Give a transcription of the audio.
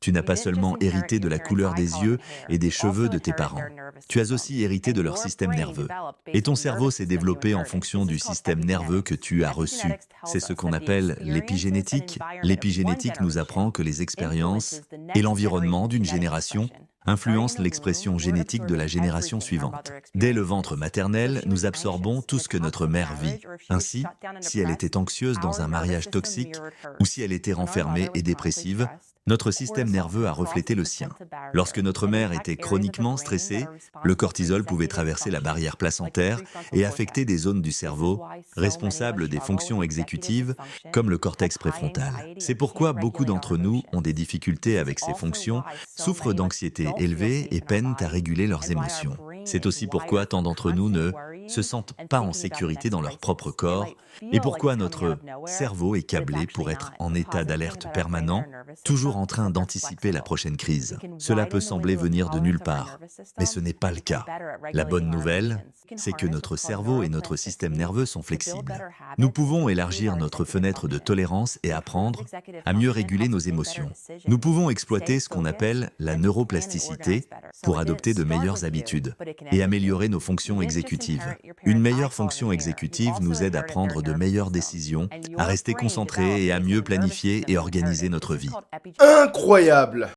Tu n'as pas seulement hérité de la couleur des yeux et des cheveux de tes parents. Tu as aussi hérité de leur système nerveux. Et ton cerveau s'est développé en fonction du système nerveux que tu as reçu. C'est ce qu'on appelle l'épigénétique. L'épigénétique nous apprend que les expériences et l'environnement d'une génération influencent l'expression génétique de la génération suivante. Dès le ventre maternel, nous absorbons tout ce que notre mère vit. Ainsi, si elle était anxieuse dans un mariage toxique ou si elle était renfermée et dépressive, notre système nerveux a reflété le sien. Lorsque notre mère était chroniquement stressée, le cortisol pouvait traverser la barrière placentaire et affecter des zones du cerveau responsables des fonctions exécutives, comme le cortex préfrontal. C'est pourquoi beaucoup d'entre nous ont des difficultés avec ces fonctions, souffrent d'anxiété élevée et peinent à réguler leurs émotions. C'est aussi pourquoi tant d'entre nous ne se sentent pas en sécurité dans leur propre corps et pourquoi notre cerveau est câblé pour être en état d'alerte permanent, toujours en train d'anticiper la prochaine crise. Cela peut sembler venir de nulle part, mais ce n'est pas le cas. La bonne nouvelle, c'est que notre cerveau et notre système nerveux sont flexibles. Nous pouvons élargir notre fenêtre de tolérance et apprendre à mieux réguler nos émotions. Nous pouvons exploiter ce qu'on appelle la neuroplasticité pour adopter de meilleures habitudes et améliorer nos fonctions exécutives. Une meilleure fonction exécutive nous aide à prendre de meilleures décisions, à rester concentrés et à mieux planifier et organiser notre vie. Incroyable!